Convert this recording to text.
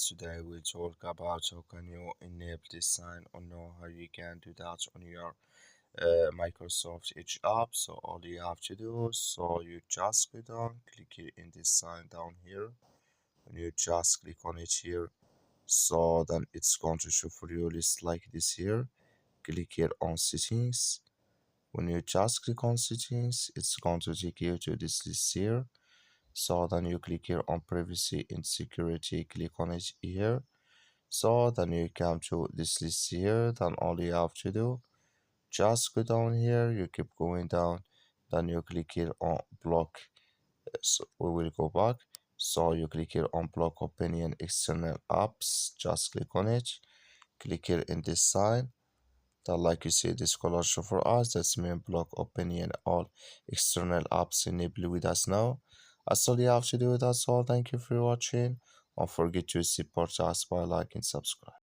Today we talk about how can you enable this sign or know how you can do that on your Microsoft Edge app. So all you have to do, so you just go down, click here in this sign down here, and you just click on it here. So then it's going to show for you list like this here. Click here on settings. When you just click on settings, it's going to take you to this list here. So then you click here on privacy and security, click on it here. So then you come to this list here, then all you have to do, just go down here, you keep going down, then you click here on block. So we will go back. So you click here on block opinion external apps, just click on it, click here in this sign. Then like you see this color show for us, that's mean block opinion all external apps enable with us now. That's all you have to do, that's all. Thank you for watching. Don't forget to support us by liking, subscribe.